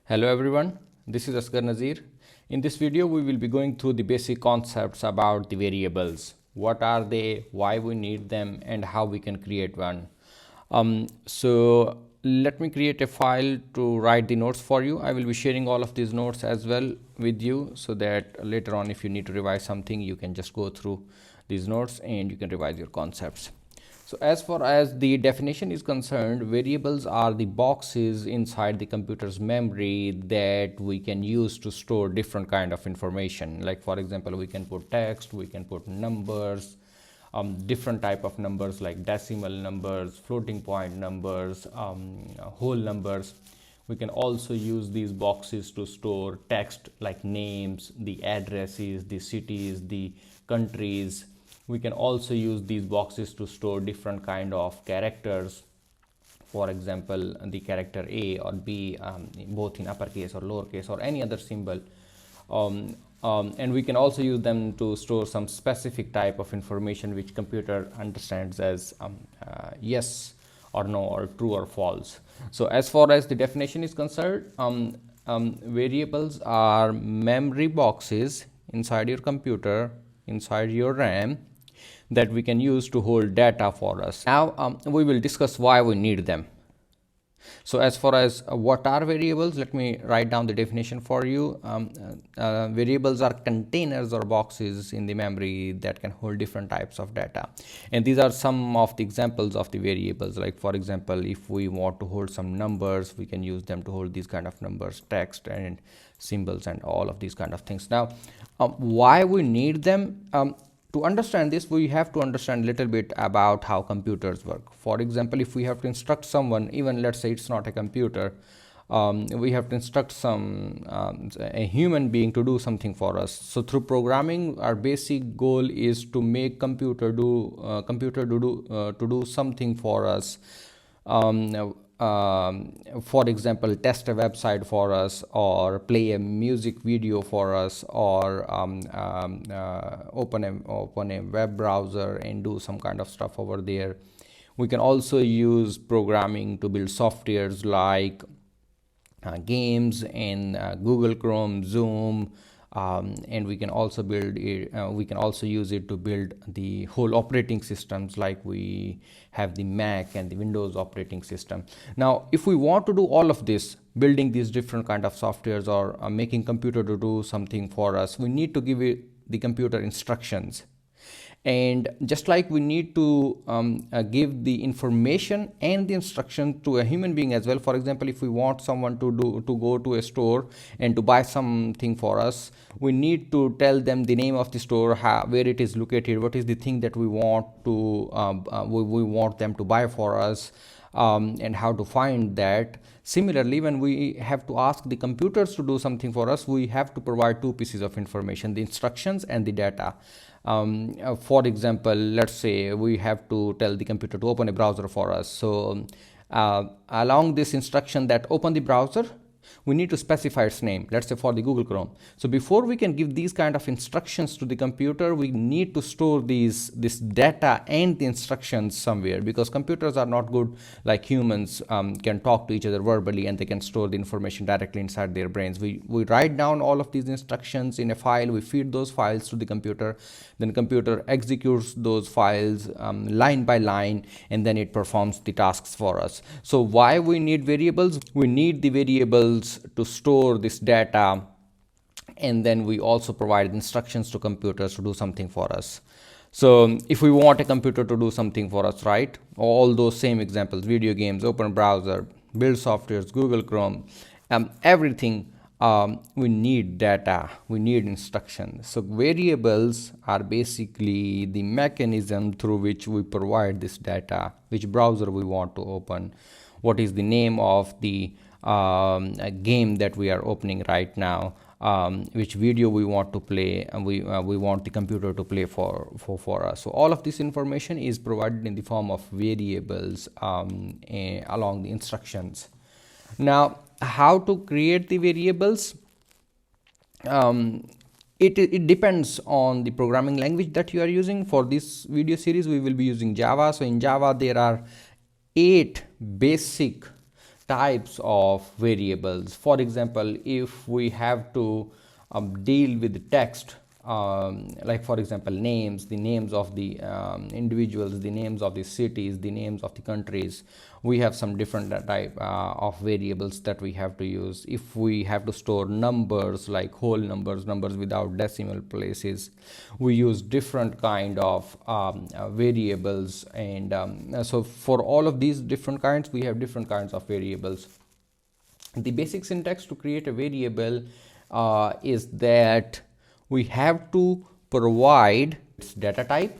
Hello everyone, this is Asghar Nazir. In this video, we will be going through the basic concepts about the variables. What are they, why we need them, and how we can create one. So let me create a file to write the notes for you. I will be sharing all of these notes as well with you so that later on if you need to revise something, you can just go through these notes and you can revise your concepts. So as far as the definition is concerned, variables are the boxes inside the computer's memory that we can use to store different kind of information. Like for example, we can put text, we can put numbers, different type of numbers like decimal numbers, floating point numbers, whole numbers. We can also use these boxes to store text like names, the addresses, the cities, the countries. We can also use these boxes to store different kind of characters. For example, the character A or B, both in uppercase or lowercase or any other symbol. And we can also use them to store some specific type of information which computer understands as yes or no or true or false. So as far as the definition is concerned, variables are memory boxes inside your computer, inside your RAM, that we can use to hold data for us. Now we will discuss why we need them. So as far as what are variables, let me write down the definition for you. Variables are containers or boxes in the memory that can hold different types of data. And these are some of the examples of the variables. Like for example, if we want to hold some numbers, we can use them to hold these kind of numbers, text and symbols and all of these kind of things. Now, why we need them? To understand this, we have to understand a little bit about how computers work. For example, if we have to instruct someone, even let's say it's not a computer, we have to instruct a human being to do something for us. So through programming, our basic goal is to make computer to do something for us. For example, test a website for us, or play a music video for us, or open a web browser and do some kind of stuff over there. We can also use programming to build softwares like games in Google Chrome, Zoom, and we can also use it to build the whole operating systems, like we have the Mac and the Windows operating system. Now, if we want to do all of this, building these different kind of softwares or making computer to do something for us, we need to give the computer instructions. And just like we need to give the information and the instruction to a human being as well. For example, if we want someone to go to a store and to buy something for us, we need to tell them the name of the store, where it is located, what is the thing that we want them to buy for us, and how to find that. Similarly, when we have to ask the computers to do something for us, we have to provide two pieces of information: the instructions and the data. For example, let's say we have to tell the computer to open a browser for us. So along this instruction that open the browser, we need to specify its name, let's say for the Google Chrome. So before we can give these kind of instructions to the computer, we need to store this data and the instructions somewhere, because computers are not good like humans, can talk to each other verbally and they can store the information directly inside their brains. We write down all of these instructions in a file, we feed those files to the computer, then computer executes those files line by line, and then it performs the tasks for us. So why we need variables? We need the variables to store this data, and then we also provide instructions to computers to do something for us. So if we want a computer to do something for us, right, all those same examples: video games, open browser, build softwares, Google Chrome, everything, we need data, we need instructions. So variables are basically the mechanism through which we provide this data: which browser we want to open, what is the name of the game that we are opening right now, which video we want to play, and we want the computer to play for us. So all of this information is provided in the form of variables along the instructions. Now, how to create the variables? It depends on the programming language that you are using. For this video series, we will be using Java. So in Java, there are 8 basic types of variables. For example, if we have to deal with text, like for example names, the names of the individuals, the names of the cities, the names of the countries, we have some different type of variables that we have to use. If we have to store numbers, like whole numbers, numbers without decimal places, we use different kind of variables. And so for all of these different kinds, we have different kinds of variables. The basic syntax to create a variable is that we have to provide its data type,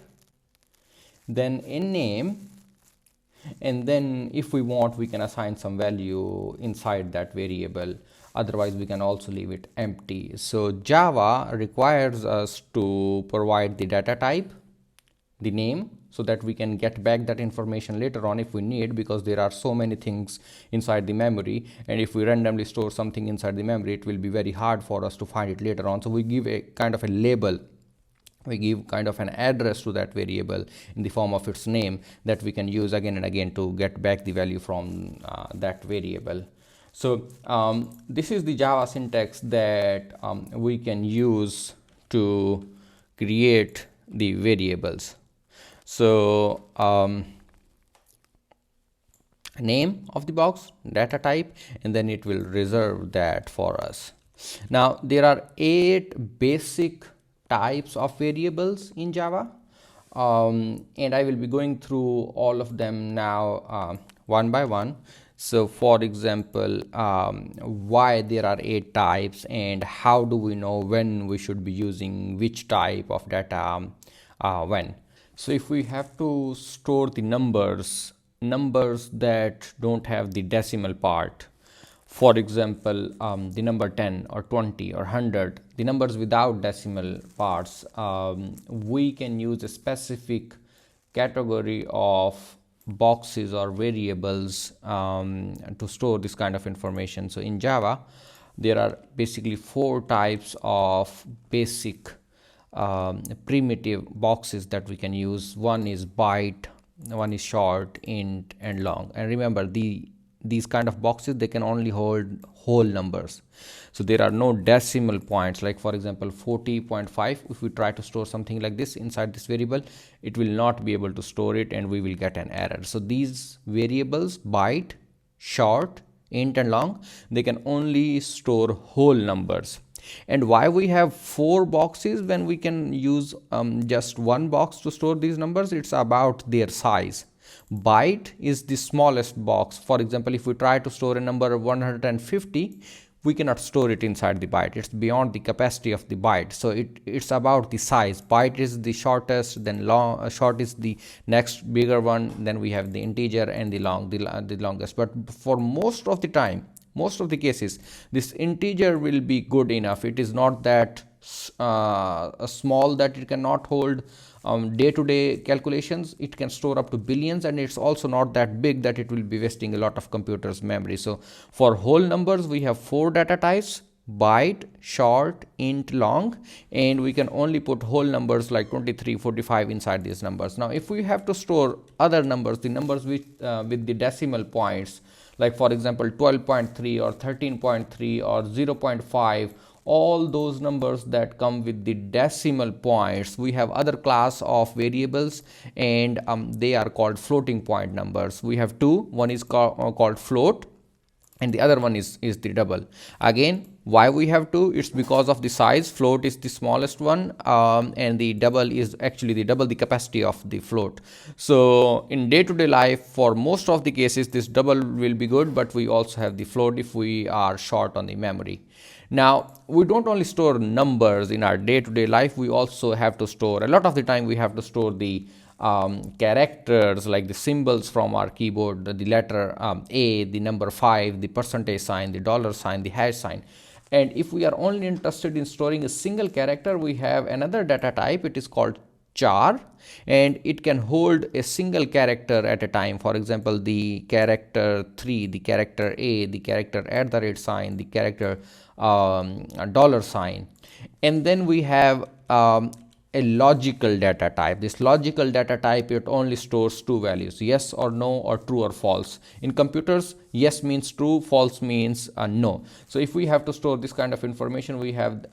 then a name, and then if we want, we can assign some value inside that variable. Otherwise, we can also leave it empty. So Java requires us to provide the data type, the name, so that we can get back that information later on if we need, because there are so many things inside the memory, and if we randomly store something inside the memory, it will be very hard for us to find it later on. So we give a kind of a label, we give kind of an address to that variable in the form of its name, that we can use again and again to get back the value from that variable. So this is the Java syntax that we can use to create the variables. So name of the box, data type, and then it will reserve that for us. Now there are 8 basic types of variables in Java, and I will be going through all of them now one by one. So for example, why there are 8 types, and how do we know when we should be using which type of data when. So if we have to store the numbers that don't have the decimal part, for example the number 10 or 20 or 100, the numbers without decimal parts, we can use a specific category of boxes or variables to store this kind of information. So in Java there are basically 4 types of basic primitive boxes that we can use. One is byte, one is short, int, and long. And remember, these kind of boxes, they can only hold whole numbers, so there are no decimal points. Like for example 40.5, if we try to store something like this inside this variable, it will not be able to store it, and we will get an error. So these variables, byte, short, int, and long, they can only store whole numbers. And why we have 4 boxes when we can use just 1 box to store these numbers? It's about their size. Byte is the smallest box. For example, if we try to store a number 150, we cannot store it inside the byte. It's beyond the capacity of the byte. So it's about the size. Byte is the shortest, then short is the next bigger one, then we have the integer, and the longest. But for most of the time, most of the cases, this integer will be good enough. It is not that small that it cannot hold day-to-day calculations. It can store up to billions, and it's also not that big that it will be wasting a lot of computers' memory. So for whole numbers, we have 4 data types: byte, short, int, long, and we can only put whole numbers like 23, 45 inside these numbers. Now if we have to store other numbers, the numbers with the decimal points, like for example 12.3 or 13.3 or 0.5, all those numbers that come with the decimal points, we have other class of variables, and they are called floating point numbers. We have 2. One is called float, and the other one is the double. Again, why we have 2? It's because of the size. Float is the smallest one, and the double is actually the double the capacity of the float. So in day-to-day life, for most of the cases, this double will be good, but we also have the float if we are short on the memory. Now we don't only store numbers in our day-to-day life, we also have to store, a lot of the time we have to store the characters, like the symbols from our keyboard, the letter A, the number 5, the percentage sign, the dollar sign, the hash sign. And if we are only interested in storing a single character, we have another data type. It is called char, and it can hold a single character at a time. For example, the character 3, the character A, the character @ sign, the character dollar sign. And then we have a logical data type. This logical data type, it only stores two values, yes or no, or true or false. In computers, yes means true, false means no. So if we have to store this kind of information, we have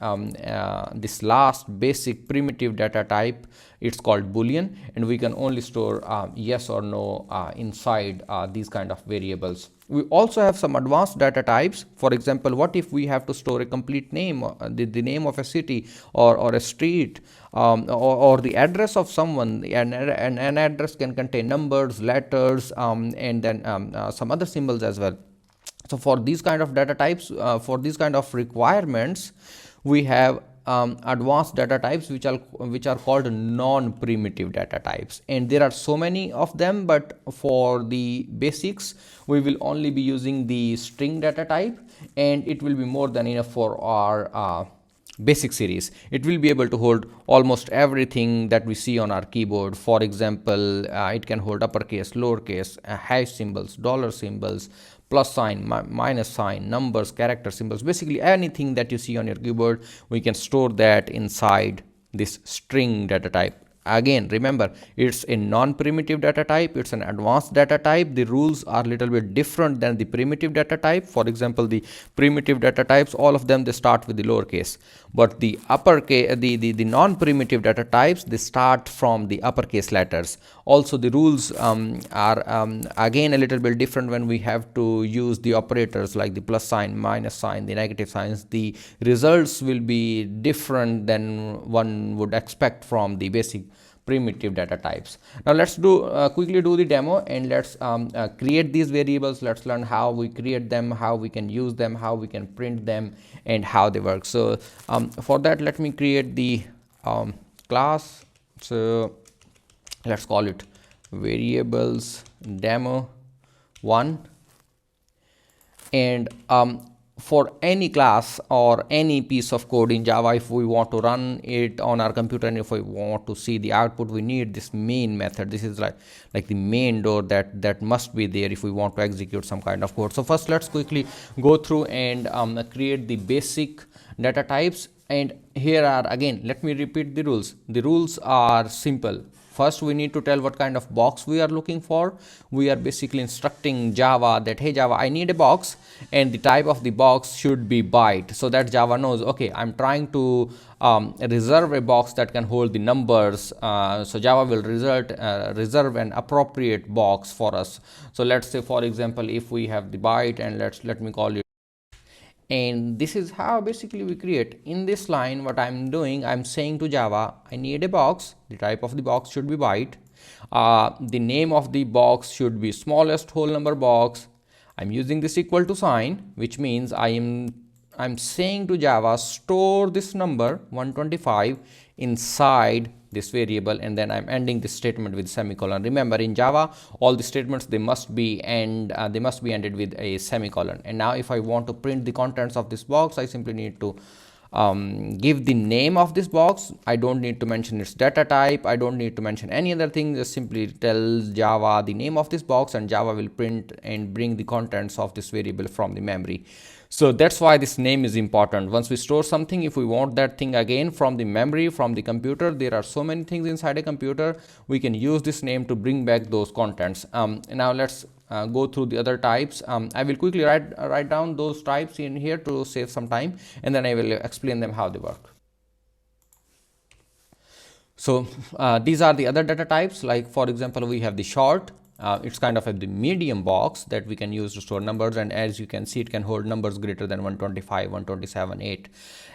this last basic primitive data type. It's called boolean, and we can only store yes or no inside these kind of variables. We also have some advanced data types. For example, what if we have to store a complete name, the name of a city or a street, or the address of someone. An address can contain numbers, letters, and then some other symbols as well. So for these kind of data types, for these kind of requirements, we have advanced data types which are called non-primitive data types, and there are so many of them, but for the basics we will only be using the string data type, and it will be more than enough for our basic series. It will be able to hold almost everything that we see on our keyboard. For example, it can hold uppercase, lowercase, hash symbols, dollar symbols, plus sign, minus sign, numbers, character symbols. Basically anything that you see on your keyboard, we can store that inside this string data type. Again, remember, it's a non-primitive data type, it's an advanced data type. The rules are a little bit different than the primitive data type. For example, the primitive data types, all of them, they start with the lowercase, but the uppercase, the non-primitive data types, they start from the uppercase letters. Also, the rules are again a little bit different when we have to use the operators like the plus sign, minus sign, the negative signs. The results will be different than one would expect from the basic primitive data types. Now let's quickly do the demo, and let's create these variables. Let's learn how we create them, how we can use them, how we can print them, and how they work. So for that, let me create the class. So let's call it variables demo 1, and for any class or any piece of code in Java, if we want to run it on our computer and if we want to see the output, we need this main method. This is like the main door that must be there if we want to execute some kind of code. So first, let's quickly go through and create the basic data types. And here are, again, let me repeat the rules. The rules are simple. First, we need to tell what kind of box we are looking for. We are basically instructing Java that, hey Java, I need a box, and the type of the box should be byte, so that Java knows, okay, I'm trying to reserve a box that can hold the numbers. So Java will reserve an appropriate box for us. So let's say, for example, if we have the byte, and let me call it. And this is how basically we create. In this line, what I'm doing, I'm saying to Java, I need a box. The type of the box should be byte. The name of the box should be smallest whole number box. I'm using this equal to sign, which means I'm saying to Java, store this number 125 inside this variable, and then I'm ending this statement with semicolon. Remember, in Java, all the statements, they must be ended with a semicolon. And now if I want to print the contents of this box, I simply need to give the name of this box. I don't need to mention its data type, I don't need to mention any other thing. Just simply tell Java the name of this box, and Java will print and bring the contents of this variable from the memory. So that's why this name is important. Once we store something, if we want that thing again from the memory, from the computer, there are so many things inside a computer, we can use this name to bring back those contents. Now let's go through the other types. I will quickly write down those types in here to save some time, and then I will explain them how they work. So these are the other data types. Like, for example, we have the short. It's kind of the medium box that we can use to store numbers, and as you can see, it can hold numbers greater than 125, 127, 8.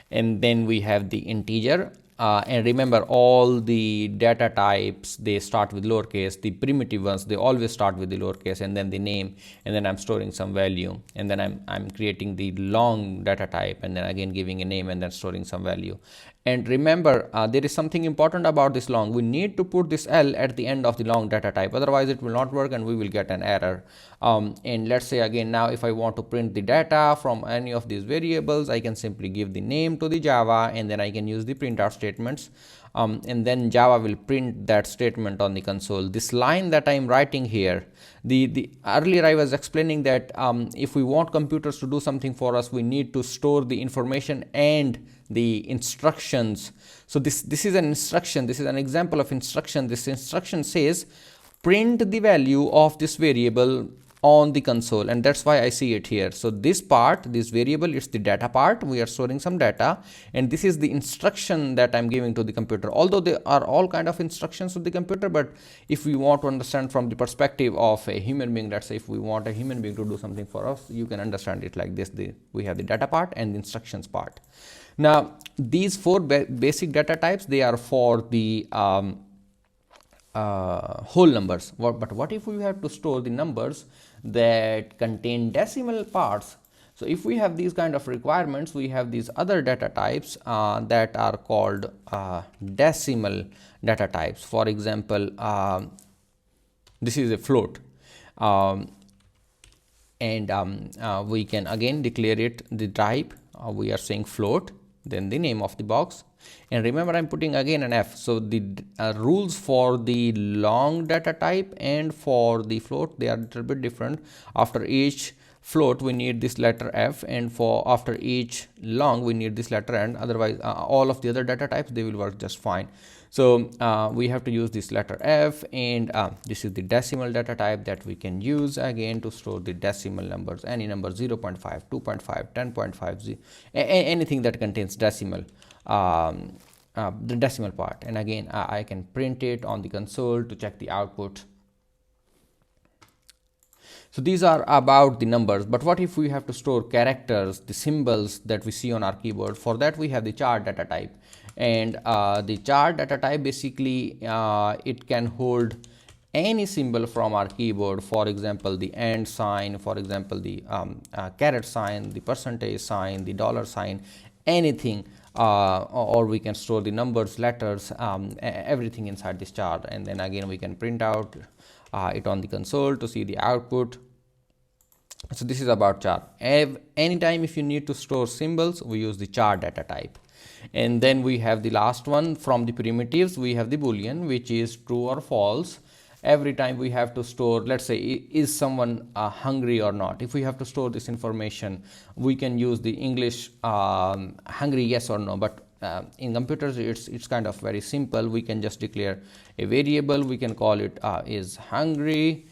And then we have the integer. And remember, all the data types, they start with lowercase. The primitive ones, they always start with the lowercase, and then the name, and then I'm storing some value, and then I'm creating the long data type, and then again giving a name, and then storing some value. And remember, there is something important about this long. We need to put this L at the end of the long data type, otherwise it will not work and we will get an error. And let's say again, now if I want to print the data from any of these variables, I can simply give the name to the Java, and then I can use the printout statement statements, and then Java will print that statement on the console. This line that I'm writing here, the earlier I was explaining that if we want computers to do something for us, we need to store the information and the instructions. So this is an instruction, this is an example of instruction. This instruction says print the value of this variable on the console, and that's why I see it here. So this part, this variable, is the data part. We are storing some data, and this is the instruction that I'm giving to the computer. Although there are all kind of instructions to the computer, but if we want to understand from the perspective of a human being, let's say if we want a human being to do something for us, you can understand it like this. We have the data part and the instructions part. Now these four basic data types, they are for the whole numbers. But what if we have to store the numbers that contain decimal parts? So if we have these kind of requirements, we have these other data types that are called decimal data types. For example, this is a float, and we can again declare it the type. We are saying float, then the name of the box, and remember I'm putting again an F. So the rules for the long data type and for the float, they are a little bit different. After each float we need this letter F, and for after each long we need this letter N. Otherwise all of the other data types, they will work just fine. So we have to use this letter F, and this is the decimal data type that we can use again to store the decimal numbers, any number, 0.5, 2.5, 10.5, anything that contains decimal, the decimal part. And again I can print it on the console to check the output. So these are about the numbers, but what if we have to store characters, the symbols that we see on our keyboard? For that we have the char data type, and the char data type basically it can hold any symbol from our keyboard. For example, the and sign, for example the caret sign, the percentage sign, the dollar sign, anything, or we can store the numbers, letters, everything inside this char, and then again we can print out it on the console to see the output. So this is about char. Anytime if you need to store symbols, we use the char data type. And then we have the last one from the primitives. We have the boolean, which is true or false. Every time we have to store, let's say, is someone hungry or not. If we have to store this information, we can use the English hungry, yes or no. But in computers it's kind of very simple. We can just declare a variable, we can call it is hungry,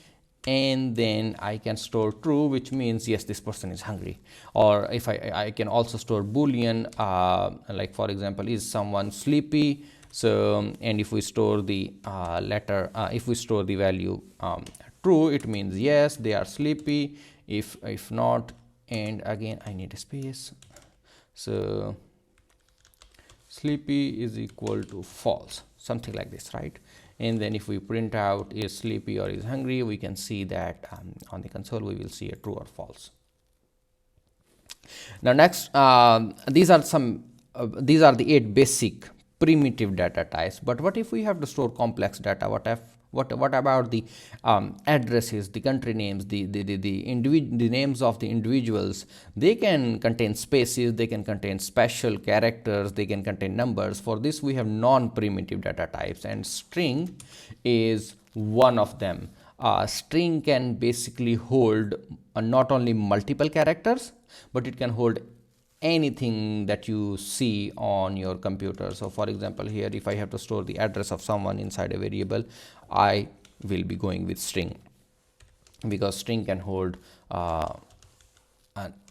and then I can store true, which means yes, this person is hungry. Or if I can also store boolean, like for example, is someone sleepy. So and if we store the letter, if we store the value true, it means yes, they are sleepy. If not, and again I need a space, so sleepy is equal to false, something like this, right? And then if we print out is sleepy or is hungry, we can see that on the console we will see a true or false. Now next, these are the 8 basic primitive data types. But what if we have to store complex data? What about the addresses, the country names, the names of the individuals? They can contain spaces, they can contain special characters, they can contain numbers. For this we have non-primitive data types, and string is one of them. String can basically hold not only multiple characters, but it can hold anything that you see on your computer. So for example, here if I have to store the address of someone inside a variable, I will be going with string, because string can hold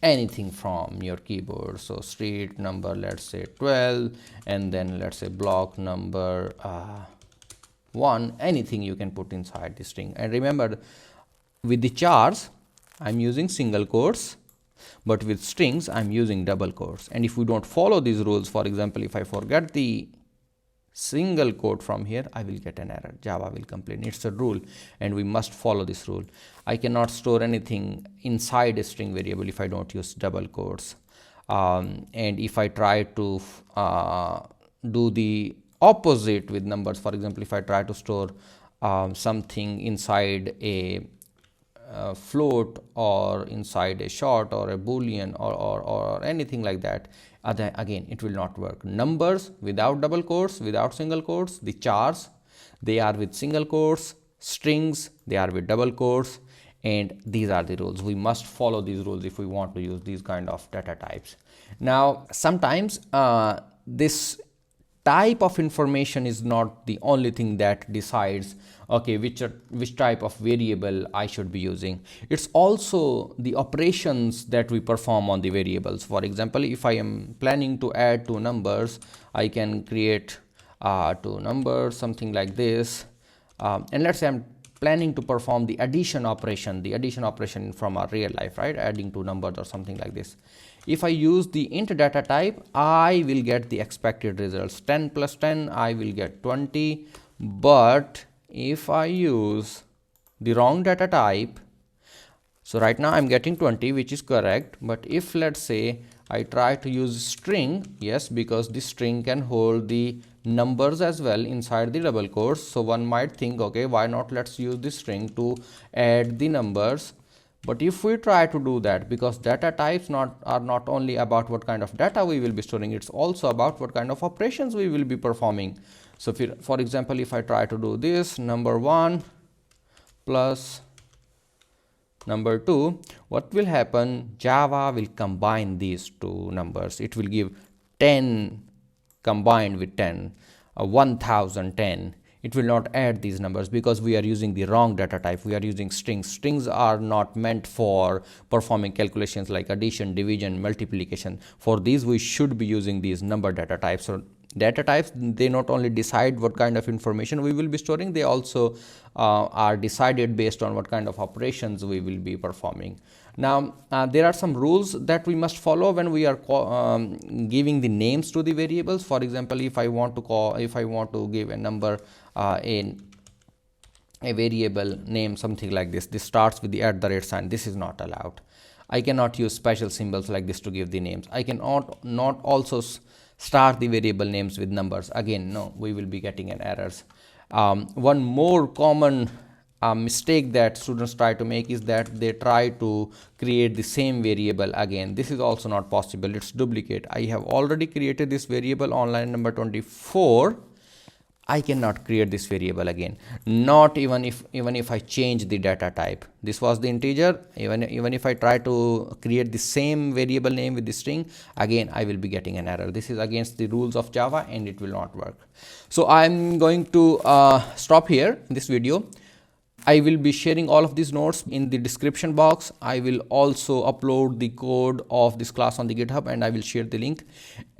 anything from your keyboard. So street number, let's say 12, and then let's say block number 1, anything you can put inside the string. And remember, with the chars I'm using single quotes, but with strings I'm using double quotes. And if we don't follow these rules, for example, if I forget the single quote from here, I will get an error. Java will complain. It's a rule and we must follow this rule. I cannot store anything inside a string variable if I don't use double quotes. And if I try to do the opposite with numbers, for example, if I try to store something inside a float or inside a short or a boolean or anything like that, again it will not work. Numbers without double quotes, without single quotes, the chars, they are with single quotes, strings, they are with double quotes, and these are the rules. We must follow these rules if we want to use these kind of data types. Now sometimes this type of information is not the only thing that decides okay which type of variable I should be using. It's also the operations that we perform on the variables. For example, if I am planning to add two numbers, I can create two numbers, something like this, and let's say I'm planning to perform the addition operation from our real life, right, adding two numbers or something like this. If I use the int data type, I will get the expected results. 10 plus 10, I will get 20. But if I use the wrong data type, so right now I'm getting 20, which is correct. But if let's say I try to use string, yes, because this string can hold the numbers as well inside the double quotes. So one might think, okay, why not let's use this string to add the numbers. But if we try to do that, because data types are not only about what kind of data we will be storing, it's also about what kind of operations we will be performing. So for example, if I try to do this, number 1 plus number 2, what will happen? Java will combine these two numbers. It will give 10 combined with 10, 1010. It will not add these numbers because we are using the wrong data type. We are using strings. Strings are not meant for performing calculations like addition, division, multiplication. For these, we should be using these number data types. So data types, they not only decide what kind of information we will be storing, they also are decided based on what kind of operations we will be performing. Now there are some rules that we must follow when we are giving the names to the variables. For example, if I want to give a number a variable name something like this, this starts with the @ sign, this is not allowed. I cannot use special symbols like this to give the names. I cannot not also start the variable names with numbers. Again, no, we will be getting an errors. One more common mistake that students try to make is that they try to create the same variable again. This is also not possible. It's duplicate. I have already created this variable on line number 24. I cannot create this variable again, not even if I change the data type. This was the integer. Even if I try to create the same variable name with the string, again I will be getting an error. This is against the rules of Java and it will not work. So I'm going to stop here in this video. I will be sharing all of these notes in the description box. I will also upload the code of this class on the GitHub and I will share the link.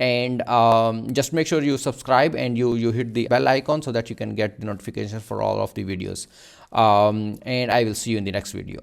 And just make sure you subscribe and you hit the bell icon so that you can get the notifications for all of the videos. And I will see you in the next video.